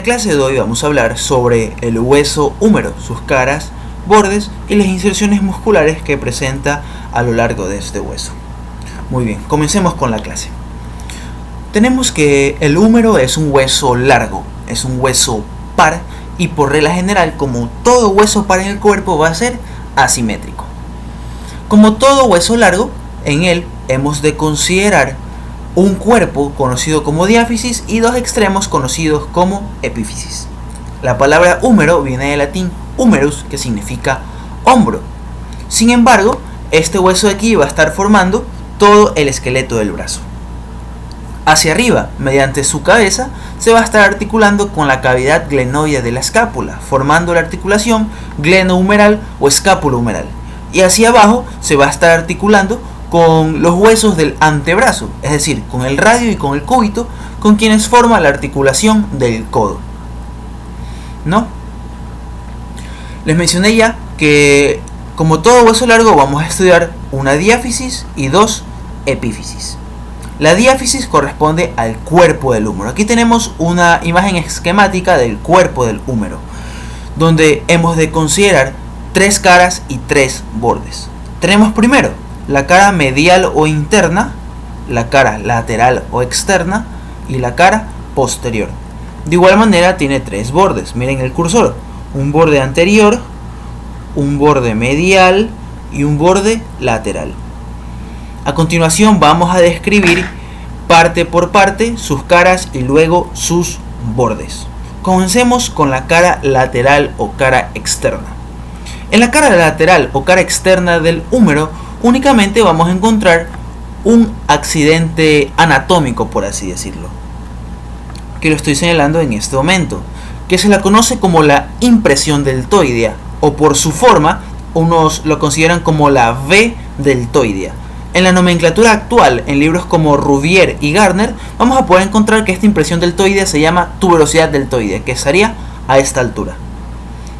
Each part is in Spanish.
la clase de hoy vamos a hablar sobre el hueso húmero, sus caras, bordes y las inserciones musculares que presenta a lo largo de este hueso. Muy bien, comencemos con la clase. Tenemos que el húmero es un hueso largo, es un hueso par y por regla general, como todo hueso par en el cuerpo, va a ser asimétrico. Como todo hueso largo, en él hemos de considerar un cuerpo conocido como diáfisis y dos extremos conocidos como epífisis. La palabra húmero viene del latín humerus, que significa hombro. Sin embargo, este hueso de aquí va a estar formando todo el esqueleto del brazo. Hacia arriba, mediante su cabeza, se va a estar articulando con la cavidad glenoide de la escápula, formando la articulación glenohumeral o escápulo-humeral. Y hacia abajo se va a estar articulando con los huesos del antebrazo, es decir, con el radio y con el cúbito, con quienes forma la articulación del codo. ¿No? Les mencioné ya que, como todo hueso largo, vamos a estudiar una diáfisis y dos epífisis. La diáfisis corresponde al cuerpo del húmero. Aquí tenemos una imagen esquemática del cuerpo del húmero, donde hemos de considerar tres caras y tres bordes. Tenemos primero la cara medial o interna, la cara lateral o externa y la cara posterior. De igual manera tiene tres bordes. Miren el cursor: un borde anterior, un borde medial y un borde lateral. A continuación vamos a describir parte por parte sus caras y luego sus bordes. Comencemos con la cara lateral o cara externa. En la cara lateral o cara externa del húmero únicamente vamos a encontrar un accidente anatómico, por así decirlo, que lo estoy señalando en este momento, que se la conoce como la impresión deltoidea, o por su forma, unos lo consideran como la V deltoidea. En la nomenclatura actual, en libros como Rouvier y Gardner, vamos a poder encontrar que esta impresión deltoidea se llama tuberosidad deltoidea, que estaría a esta altura.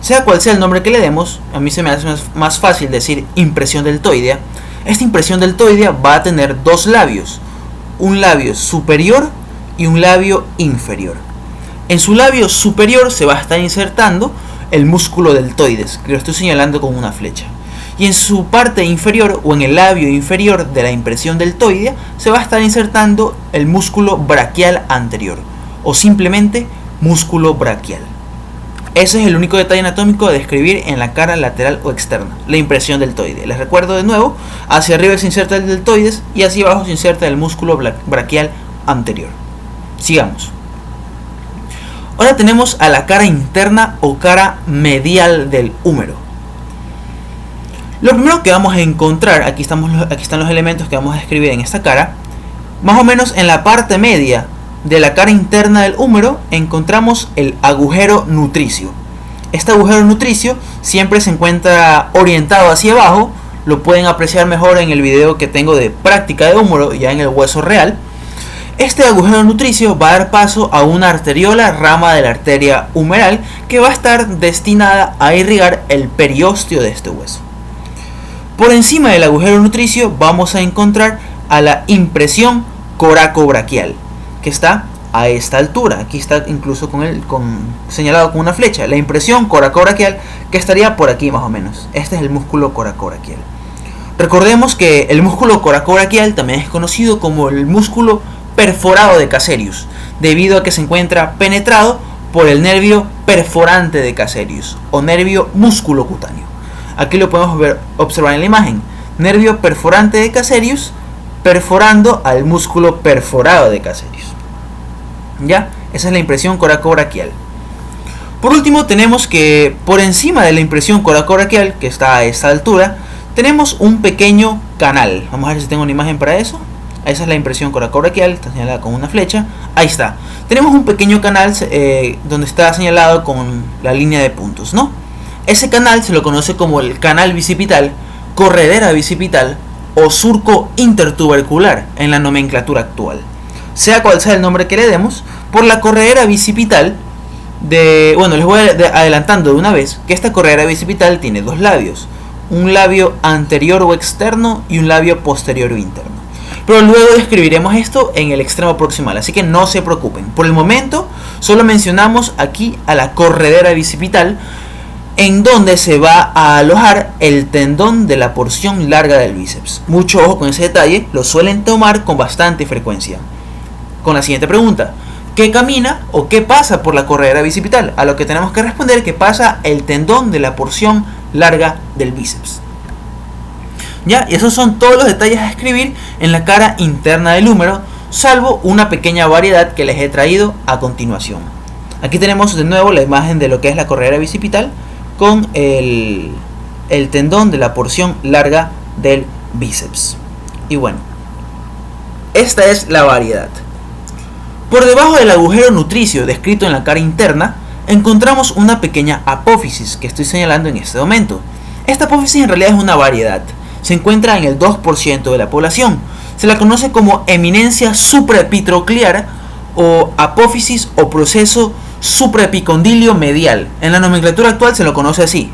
Sea cual sea el nombre que le demos, a mí se me hace más fácil decir impresión deltoidea. Esta impresión deltoidea va a tener dos labios, un labio superior y un labio inferior. En su labio superior se va a estar insertando el músculo deltoides, que lo estoy señalando con una flecha. Y en su parte inferior o en el labio inferior de la impresión deltoidea se va a estar insertando el músculo braquial anterior, o simplemente músculo braquial. Ese es el único detalle anatómico a describir en la cara lateral o externa, la impresión deltoide. Les recuerdo de nuevo: hacia arriba se inserta el deltoides y hacia abajo se inserta el músculo braquial anterior. Sigamos. Ahora tenemos a la cara interna o cara medial del húmero. Lo primero que vamos a encontrar, aquí están los elementos que vamos a describir en esta cara. Más o menos en la parte media de la cara interna del húmero encontramos el agujero nutricio. Este agujero nutricio siempre se encuentra orientado hacia abajo. Lo pueden apreciar mejor en el video que tengo de práctica de húmero, ya en el hueso real. Este agujero nutricio va a dar paso a una arteriola, rama de la arteria humeral, que va a estar destinada a irrigar el periósteo de este hueso. Por encima del agujero nutricio vamos a encontrar a la impresión coracobraquial, que está a esta altura. Aquí está incluso señalado con una flecha. La impresión coracobraquial, que estaría por aquí más o menos. Este es el músculo coracobraquial. Recordemos que el músculo coracobraquial también es conocido como el músculo perforado de Casserius, debido a que se encuentra penetrado por el nervio perforante de Casserius, o nervio músculo cutáneo. Aquí lo podemos observar en la imagen: nervio perforante de Casserius perforando al músculo perforado de Casserius. Ya, esa es la impresión coracobraquial. Por último, tenemos que por encima de la impresión coracobraquial, que está a esta altura, tenemos un pequeño canal. Vamos a ver si tengo una imagen para eso. Esa es la impresión coracobraquial, está señalada con una flecha. Ahí está. Tenemos un pequeño canal donde está señalado con la línea de puntos, ¿no? Ese canal se lo conoce como el canal bicipital, corredera bicipital o surco intertubercular en la nomenclatura actual. Sea cual sea el nombre que le demos, por la corredera bicipital les voy adelantando de una vez que esta corredera bicipital tiene dos labios, un labio anterior o externo y un labio posterior o interno. pero luego describiremos esto en el extremo proximal, así que no se preocupen. Por el momento solo mencionamos aquí a la corredera bicipital, en donde se va a alojar el tendón de la porción larga del bíceps. Mucho ojo con ese detalle, lo suelen tomar con bastante frecuencia. Con la siguiente pregunta: ¿qué camina o qué pasa por la corredera bicipital? A lo que tenemos que responder que pasa el tendón de la porción larga del bíceps. Ya, y esos son todos los detalles a escribir en la cara interna del húmero, salvo una pequeña variedad que les he traído a continuación. Aquí tenemos de nuevo la imagen de lo que es la corredera bicipital con el tendón de la porción larga del bíceps. Y bueno, esta es la variedad. Por debajo del agujero nutricio descrito en la cara interna, encontramos una pequeña apófisis que estoy señalando en este momento. Esta apófisis en realidad es una variedad. Se encuentra en el 2% de la población. Se la conoce como eminencia supraepitroclear o apófisis o proceso supraepicondilio medial. En la nomenclatura actual se lo conoce así: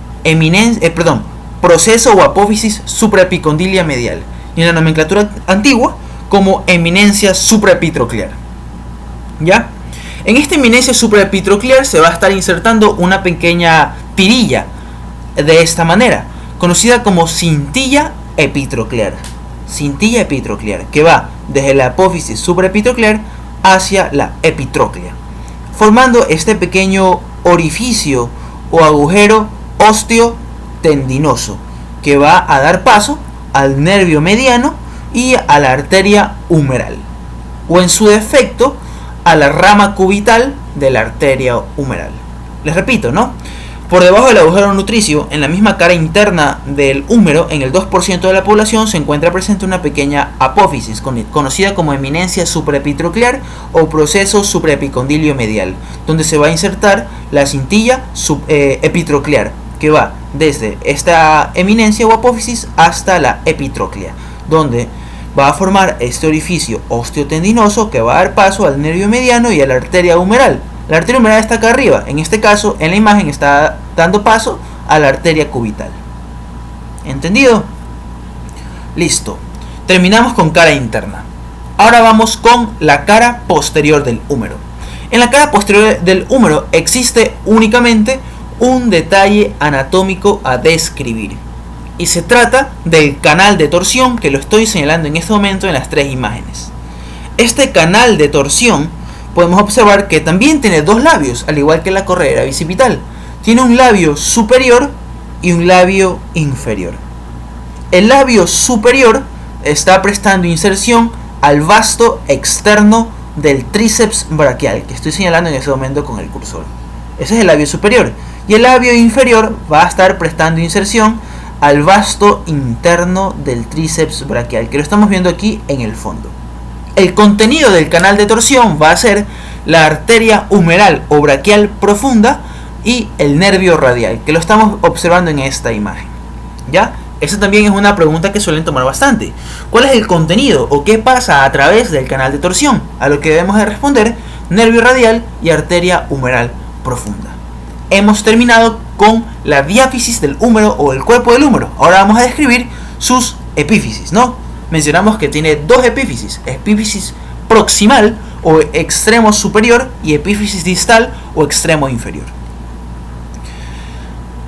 proceso o apófisis supraepicondilia medial. Y en la nomenclatura antigua como eminencia supraepitroclear. ¿Ya? En esta eminencia supraepitroclear se va a estar insertando una pequeña tirilla de esta manera, conocida como cintilla epitroclear. Cintilla epitroclear, que va desde la apófisis supraepitroclear hacia la epitróclea, formando este pequeño orificio o agujero osteotendinoso que va a dar paso al nervio mediano y a la arteria humeral, o en su defecto a la rama cubital de la arteria humeral. Les repito, ¿no? Por debajo del agujero nutricio, en la misma cara interna del húmero, en el 2% de la población, se encuentra presente una pequeña apófisis, conocida como eminencia supraepitroclear o proceso supraepicondilio medial, donde se va a insertar la cintilla epitroclear, que va desde esta eminencia o apófisis hasta la epitróclea, donde va a formar este orificio osteotendinoso que va a dar paso al nervio mediano y a la arteria humeral. La arteria humeral está acá arriba, en este caso en la imagen está dando paso a la arteria cubital. ¿Entendido? Listo. Terminamos con cara interna. Ahora vamos con la cara posterior del húmero. En la cara posterior del húmero existe únicamente un detalle anatómico a describir. Y se trata del canal de torsión, que lo estoy señalando en este momento en las tres imágenes. Este canal de torsión podemos observar que también tiene dos labios, al igual que la corredera bicipital. Tiene un labio superior y un labio inferior. El labio superior está prestando inserción al vasto externo del tríceps braquial, que estoy señalando en este momento con el cursor. Ese es el labio superior. Y el labio inferior va a estar prestando inserción al vasto interno del tríceps braquial, que lo estamos viendo aquí en el fondo. El contenido del canal de torsión va a ser la arteria humeral o braquial profunda y el nervio radial, que lo estamos observando en esta imagen. ¿Ya? Esa también es una pregunta que suelen tomar bastante. ¿Cuál es el contenido o qué pasa a través del canal de torsión? A lo que debemos de responder: nervio radial y arteria humeral profunda. Hemos terminado con la diáfisis del húmero o el cuerpo del húmero. Ahora vamos a describir sus epífisis, ¿no? Mencionamos que tiene dos epífisis: epífisis proximal o extremo superior y epífisis distal o extremo inferior.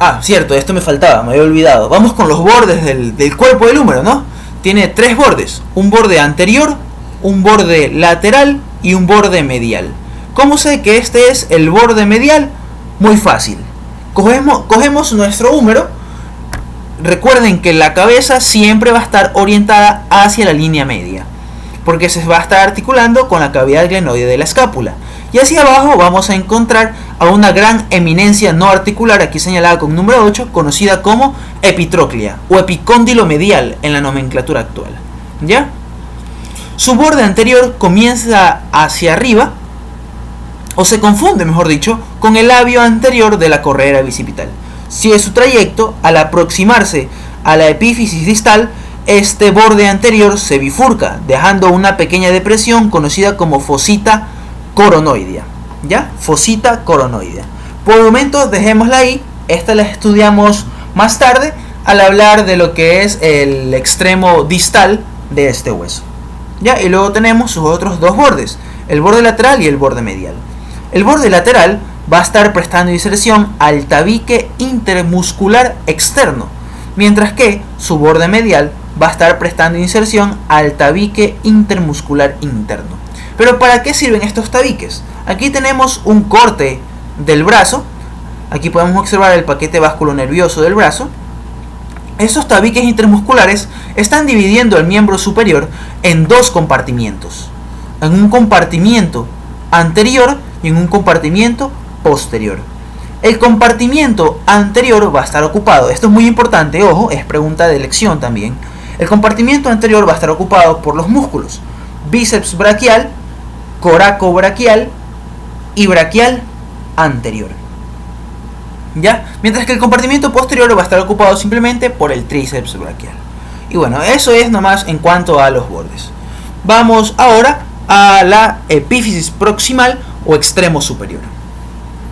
Ah, cierto, esto me faltaba, me había olvidado. Vamos con los bordes del cuerpo del húmero, ¿no? Tiene tres bordes: un borde anterior, un borde lateral y un borde medial. ¿Cómo sé que este es el borde medial? Muy fácil. Cogemos nuestro húmero. Recuerden que la cabeza siempre va a estar orientada hacia la línea media, porque se va a estar articulando con la cavidad glenoide de la escápula. Y hacia abajo vamos a encontrar a una gran eminencia no articular, aquí señalada con número 8, conocida como epitróclea o epicóndilo medial en la nomenclatura actual. ¿Ya? Su borde anterior comienza hacia arriba, o se confunde, mejor dicho, con el labio anterior de la corredera bicipital. Sigue su trayecto. Al aproximarse a la epífisis distal, este borde anterior se bifurca, dejando una pequeña depresión conocida como fosita coronoidea. ¿Ya? Fosita coronoidea. Por el momento dejémosla ahí. Esta la estudiamos más tarde al hablar de lo que es el extremo distal de este hueso. ¿ya? Y luego tenemos sus otros dos bordes, el borde lateral y el borde medial. El borde lateral va a estar prestando inserción al tabique intermuscular externo, mientras que su borde medial va a estar prestando inserción al tabique intermuscular interno. Pero ¿para qué sirven estos tabiques? Aquí tenemos un corte del brazo, aquí podemos observar el paquete vasculonervioso del brazo. Estos tabiques intermusculares están dividiendo el miembro superior en dos compartimientos, en un compartimiento anterior y en un compartimiento posterior. El compartimiento anterior va a estar ocupado, esto es muy importante, ojo, es pregunta de elección también. El compartimiento anterior va a estar ocupado por los músculos bíceps braquial, coraco braquial y braquial anterior, ¿ya? Mientras que el compartimiento posterior va a estar ocupado simplemente por el tríceps braquial. Y bueno, eso es nomás en cuanto a los bordes. Vamos ahora a la epífisis proximal o extremo superior,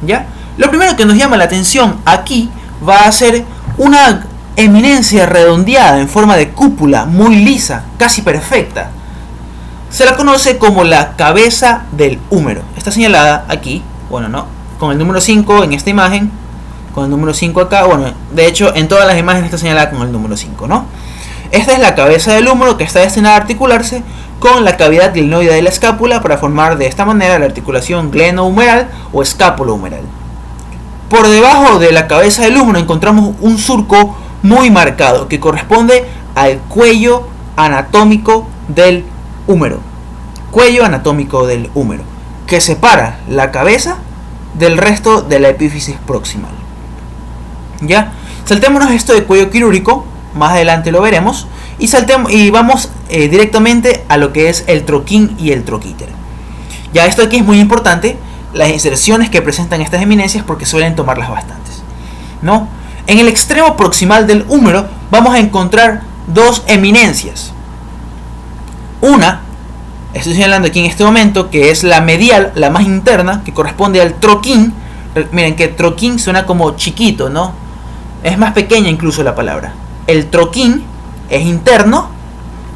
¿ya? Lo primero que nos llama la atención aquí va a ser una eminencia redondeada en forma de cúpula, muy lisa, casi perfecta. Se la conoce como la cabeza del húmero. Está señalada aquí, bueno, no, con el número 5 en esta imagen, con el número 5 acá, bueno, de hecho en todas las imágenes está señalada con el número 5, ¿no? Esta es la cabeza del húmero que está destinada a articularse con la cavidad glenoidea de la escápula para formar de esta manera la articulación glenohumeral o escápulo-humeral. Por debajo de la cabeza del húmero encontramos un surco muy marcado que corresponde al cuello anatómico del húmero. Cuello anatómico del húmero, que separa la cabeza del resto de la epífisis proximal. ¿Ya? Saltémonos esto de cuello quirúrgico, más adelante lo veremos, y vamos directamente a lo que es el troquín y el troquíter. Ya esto aquí es muy importante, las inserciones que presentan estas eminencias, porque suelen tomarlas bastantes, ¿no? En el extremo proximal del húmero vamos a encontrar dos eminencias. Una, estoy señalando aquí en este momento, que es la medial, la más interna, que corresponde al troquín. Miren que troquín suena como chiquito, ¿no? Es más pequeña incluso la palabra. El troquín es interno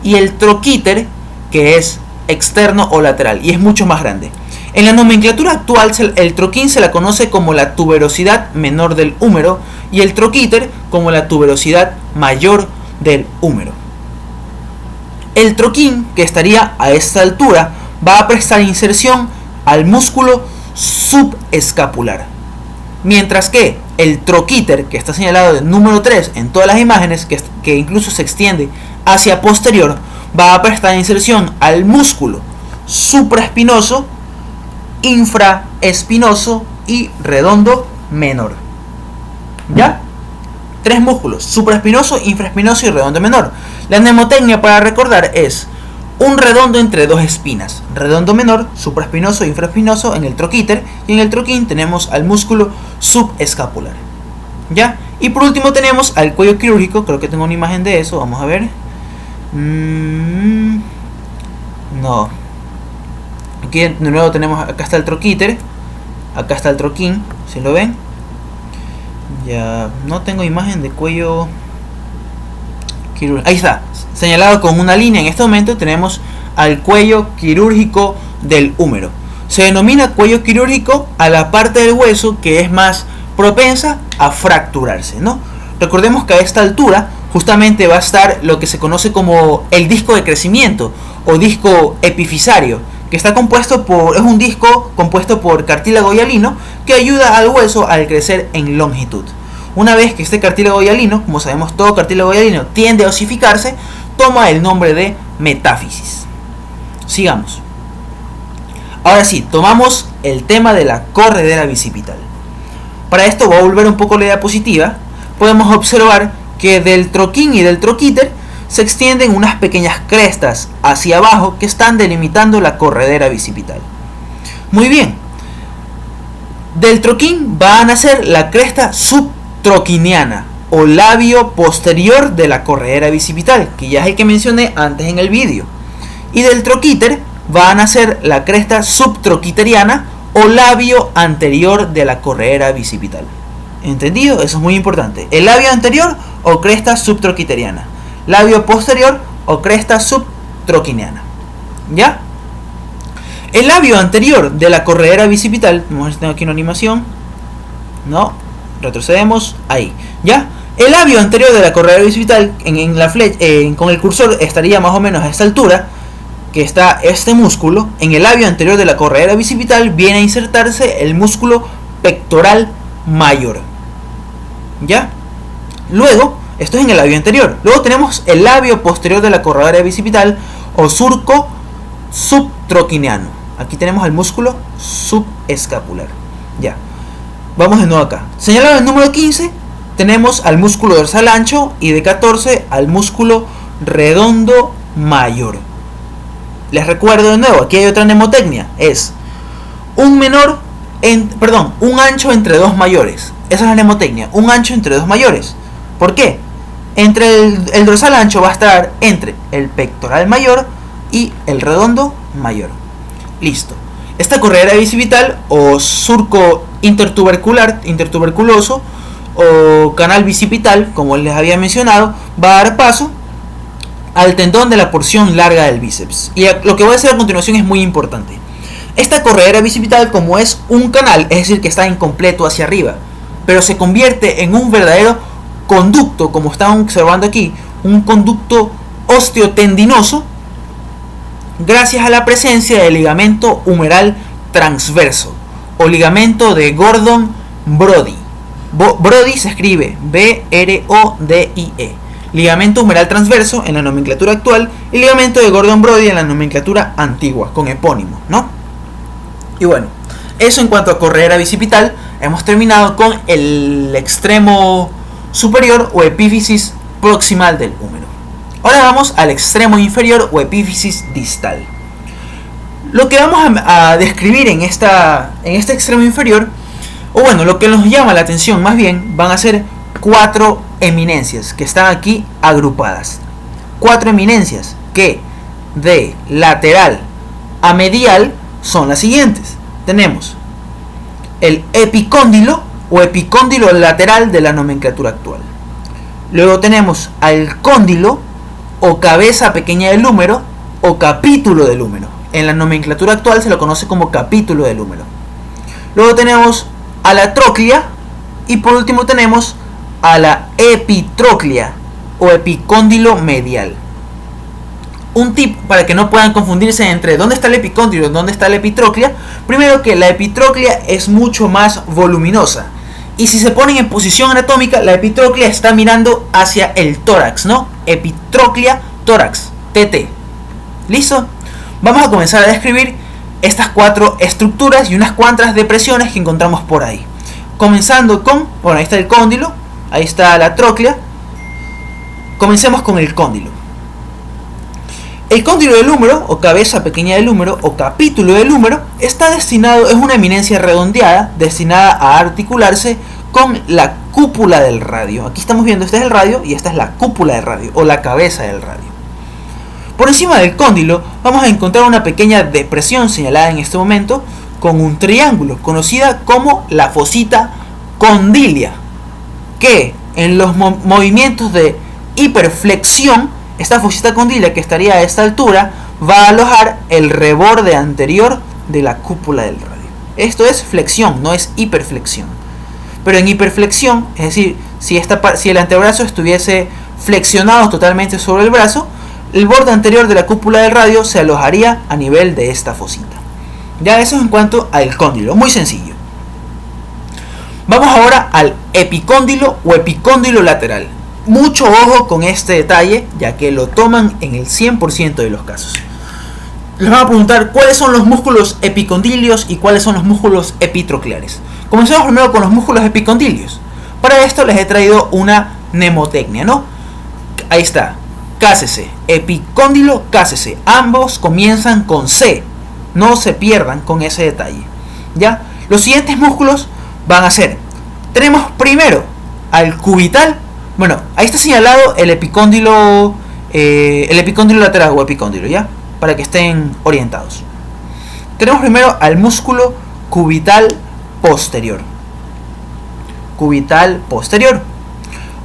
y el troquíter, que es externo o lateral, y es mucho más grande. En la nomenclatura actual, el troquín se la conoce como la tuberosidad menor del húmero y el troquíter como la tuberosidad mayor del húmero. El troquín, que estaría a esta altura, va a prestar inserción al músculo subescapular, mientras que el troquíter, que está señalado de número 3 en todas las imágenes, que incluso se extiende hacia posterior, va a prestar inserción al músculo supraespinoso, infraespinoso y redondo menor. ¿Ya? Tres músculos: supraespinoso, infraespinoso y redondo menor. La mnemotecnia para recordar es un redondo entre dos espinas, redondo menor, supraespinoso, infraespinoso en el troquíter, y en el troquín tenemos al músculo subescapular. ¿Ya? Y por último tenemos al cuello quirúrgico. Creo que tengo una imagen de eso, vamos a ver. No. Aquí de nuevo tenemos, acá está el troquíter, acá está el troquín, ¿si lo ven? Ya no tengo imagen de cuello quirúrgico. Ahí está, señalado con una línea. En este momento tenemos al cuello quirúrgico del húmero. Se denomina cuello quirúrgico a la parte del hueso que es más propensa a fracturarse, ¿no? Recordemos que a esta altura justamente va a estar lo que se conoce como el disco de crecimiento o disco epifisario, que está compuesto por, es un disco compuesto por cartílago hialino que ayuda al hueso al crecer en longitud. Una vez que este cartílago hialino, como sabemos todo cartílago hialino tiende a osificarse, toma el nombre de metáfisis. Sigamos. Ahora sí, tomamos el tema de la corredera bicipital. Para esto voy a volver un poco la diapositiva. Podemos observar que del troquín y del troquíter se extienden unas pequeñas crestas hacia abajo que están delimitando la corredera bicipital. Muy bien. Del troquín va a nacer la cresta subtroquiniana o labio posterior de la corredera bicipital, que ya es el que mencioné antes en el vídeo. Y del troquíter va a nacer la cresta subtroquiteriana o labio anterior de la corredera bicipital. ¿Entendido? Eso es muy importante. El labio anterior o cresta subtroquiteriana. Labio posterior o cresta subtroquiniana. ¿Ya? El labio anterior de la corredera bicipital, vamos a ver si tengo aquí una animación. No, retrocedemos, ahí. ¿Ya? El labio anterior de la corredera bicipital con el cursor estaría más o menos a esta altura, que está este músculo. En el labio anterior de la corredera bicipital viene a insertarse el músculo pectoral mayor. ¿Ya? Luego, esto es en el labio anterior. Luego tenemos el labio posterior de la corredera bicipital o surco subtroquineano. Aquí tenemos el músculo subescapular. Ya. Vamos de nuevo acá. Señalado el número 15, tenemos al músculo dorsal ancho y de 14 al músculo redondo mayor. Les recuerdo de nuevo, aquí hay otra mnemotecnia. Es un ancho entre dos mayores. Esa es la mnemotecnia, un ancho entre dos mayores. ¿Por qué? El dorsal ancho va a estar entre el pectoral mayor y el redondo mayor. Listo. Esta corredera bicipital o surco intertuberculoso o canal bicipital, como les había mencionado, va a dar paso al tendón de la porción larga del bíceps. Y lo que voy a hacer a continuación es muy importante. Esta corredera bicipital, como es un canal, es decir, que está incompleto hacia arriba, pero se convierte en un verdadero conducto, como están observando aquí, un conducto osteotendinoso, gracias a la presencia del ligamento humeral transverso o ligamento de Gordon-Brody. Brody se escribe B-R-O-D-I-E. Ligamento humeral transverso en la nomenclatura actual y ligamento de Gordon-Brody en la nomenclatura antigua, con epónimo, ¿no? Y bueno, eso en cuanto a corredera bicipital. Hemos terminado con el extremo superior o epífisis proximal del húmero. Ahora vamos al extremo inferior o epífisis distal. Lo que vamos a describir en este extremo inferior, o bueno, lo que nos llama la atención más bien, van a ser 4 eminencias que están aquí agrupadas. 4 eminencias que de lateral a medial son las siguientes. Tenemos el epicóndilo o epicóndilo lateral de la nomenclatura actual. Luego tenemos al cóndilo o cabeza pequeña del húmero o capítulo del húmero. En la nomenclatura actual se lo conoce como capítulo del húmero. Luego tenemos a la tróclea y por último tenemos a la epitróclea o epicóndilo medial. Un tip para que no puedan confundirse entre dónde está el epicóndilo y dónde está la epitróclea. Primero, que la epitróclea es mucho más voluminosa. Y si se ponen en posición anatómica, la epitróclea está mirando hacia el tórax, ¿no? Epitróclea, tórax, TT. ¿Listo? Vamos a comenzar a describir estas 4 estructuras y unas cuantas depresiones que encontramos por ahí. Comenzando con, bueno, ahí está el cóndilo, ahí está la tróclea. Comencemos con el cóndilo. El cóndilo del húmero, o cabeza pequeña del húmero, o capítulo del húmero, está destinado, es una eminencia redondeada, destinada a articularse con la cúpula del radio. Aquí estamos viendo, este es el radio y esta es la cúpula del radio, o la cabeza del radio. Por encima del cóndilo vamos a encontrar una pequeña depresión señalada en este momento con un triángulo, conocida como la fosita condilia, que en los movimientos de hiperflexión, esta fosita condilia que estaría a esta altura va a alojar el reborde anterior de la cúpula del radio. Esto es flexión, no es hiperflexión. Pero en hiperflexión, es decir, si el antebrazo estuviese flexionado totalmente sobre el brazo, el borde anterior de la cúpula del radio se alojaría a nivel de esta fosita. Ya eso es en cuanto al cóndilo, muy sencillo. Vamos ahora al epicóndilo o epicóndilo lateral. Mucho ojo con este detalle, ya que lo toman en el 100% de los casos. Les van a preguntar cuáles son los músculos epicondilios y cuáles son los músculos epitrocleares. Comencemos primero con los músculos epicondilios. Para esto les he traído una mnemotecnia, ¿no? Ahí está, cásese, epicóndilo, cásese. Ambos comienzan con C, no se pierdan con ese detalle. ¿Ya? Los siguientes músculos van a ser, tenemos primero al cubital. Bueno, ahí está señalado el epicóndilo lateral o epicóndilo, ¿ya? Para que estén orientados. Tenemos primero al músculo cubital posterior. Cubital posterior.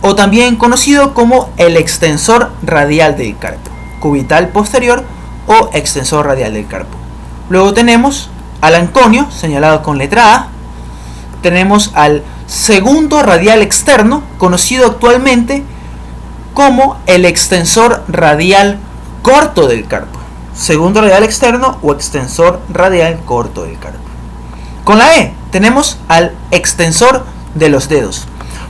O también conocido como el extensor radial del carpo. Cubital posterior o extensor radial del carpo. Luego tenemos al anconio, señalado con letra A. Tenemos al segundo radial externo, conocido actualmente como el extensor radial corto del carpo. Segundo radial externo o extensor radial corto del carpo. Con la E tenemos al extensor de los dedos.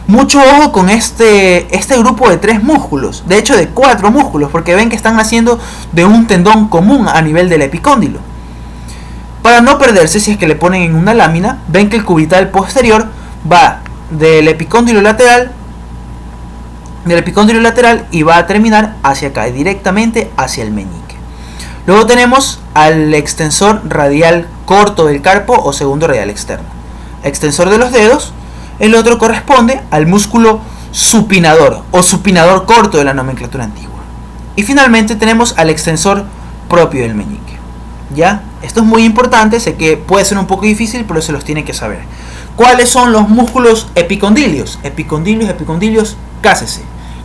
Mucho ojo con este grupo de 3 músculos, de hecho de 4 músculos, porque ven que están naciendo de un tendón común a nivel del epicóndilo. Para no perderse, si es que le ponen en una lámina, ven que el cubital posterior va del epicóndilo lateral y va a terminar hacia acá, directamente hacia el meñique. Luego tenemos al extensor radial corto del carpo o segundo radial externo. Extensor de los dedos. El otro corresponde al músculo supinador o supinador corto de la nomenclatura antigua. Y finalmente tenemos al extensor propio del meñique. ¿Ya? Esto es muy importante, sé que puede ser un poco difícil, pero se los tiene que saber. ¿Cuáles son los músculos epicondilios? Epicondilios, cásese.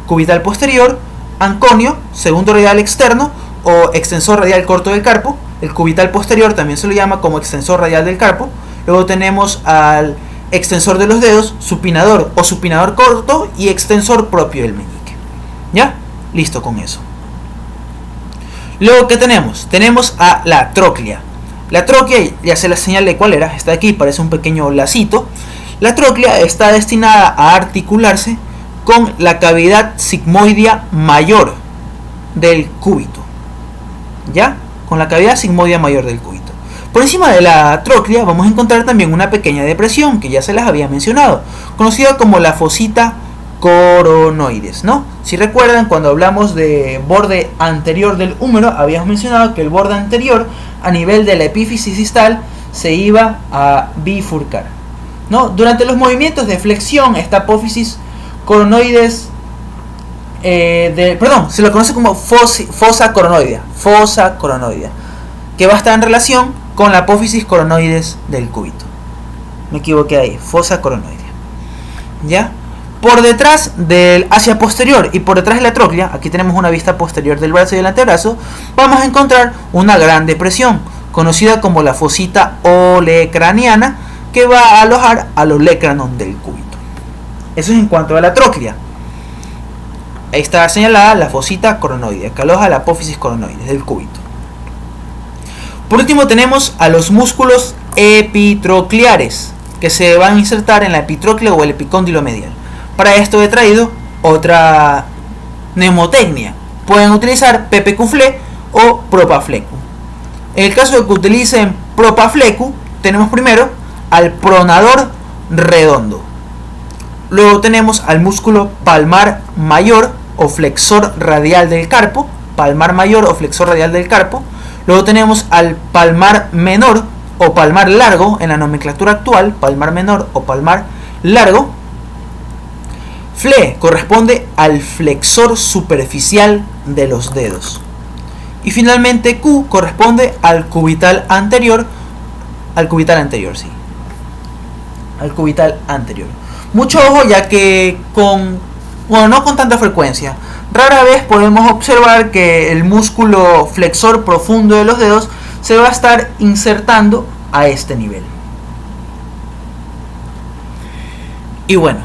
Cubital posterior, anconio, segundo radial externo o extensor radial corto del carpo. El cubital posterior también se lo llama como extensor radial del carpo. Luego tenemos al extensor de los dedos, supinador o supinador corto y extensor propio del meñique. ¿Ya? Listo con eso. Luego, ¿qué tenemos? Tenemos a la tróclea. La tróclea, ya se la señalé cuál era, está aquí, parece un pequeño lacito. La tróclea está destinada a articularse con la cavidad sigmoidea mayor del cúbito. ¿Ya? Con la cavidad sigmoidea mayor del cúbito. Por encima de la tróclea vamos a encontrar también una pequeña depresión, que ya se las había mencionado, conocida como la fosita coronoides, ¿no? Si recuerdan, cuando hablamos de borde anterior del húmero, habíamos mencionado que el borde anterior, a nivel de la epífisis distal, se iba a bifurcar, ¿no? Durante los movimientos de flexión, esta apófisis coronoides, se lo conoce como fosa coronoidea, que va a estar en relación con la apófisis coronoides del cúbito. Me equivoqué ahí, fosa coronoidea. ¿Ya? Por detrás del hacia posterior y por detrás de la tróclea, aquí tenemos una vista posterior del brazo y del antebrazo, vamos a encontrar una gran depresión, conocida como la fosita olecraniana, que va a alojar al olecranon del cúbito. Eso es en cuanto a la tróclea. Ahí está señalada la fosita coronoidea, que aloja la apófisis coronoides del cúbito. Por último tenemos a los músculos epitrocleares, que se van a insertar en la epitróclea o el epicóndilo medial. Para esto he traído otra mnemotecnia. Pueden utilizar pepecuflé o propaflecu. En el caso de que utilicen propaflecu, tenemos primero al pronador redondo. Luego tenemos al músculo palmar mayor o flexor radial del carpo. Palmar mayor o flexor radial del carpo. Luego tenemos al palmar menor o palmar largo en la nomenclatura actual. Palmar menor o palmar largo. Fle corresponde al flexor superficial de los dedos. Y finalmente Q corresponde al cubital anterior. Al cubital anterior, sí. Al cubital anterior. Mucho ojo, ya que no con tanta frecuencia. Rara vez podemos observar que el músculo flexor profundo de los dedos se va a estar insertando a este nivel. Y bueno,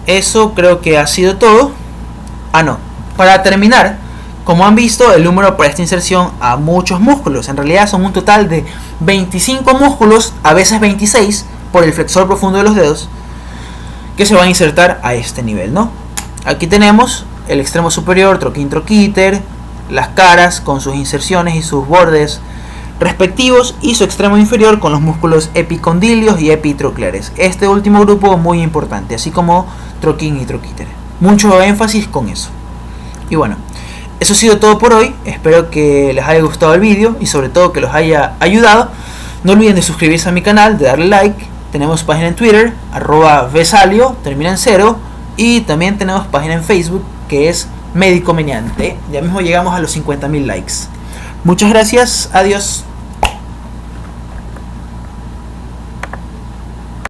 eso creo que ha sido todo. Para terminar, como han visto, el número para esta inserción a muchos músculos. En realidad son un total de 25 músculos, a veces 26, por el flexor profundo de los dedos, que se van a insertar a este nivel, ¿no? Aquí tenemos el extremo superior, troquín troquíter, las caras con sus inserciones y sus bordes respectivos, y su extremo inferior con los músculos epicondilios y epitrocleares. Este último grupo muy importante, así como troquín y troquíter. Mucho énfasis con eso. Y bueno, eso ha sido todo por hoy. Espero que les haya gustado el vídeo y sobre todo que los haya ayudado. No olviden de suscribirse a mi canal, de darle like. Tenemos página en Twitter, @vesalio, termina en 0. Y también tenemos página en Facebook, que es Médico Meneante. Ya mismo llegamos a los 50.000 likes. Muchas gracias, adiós.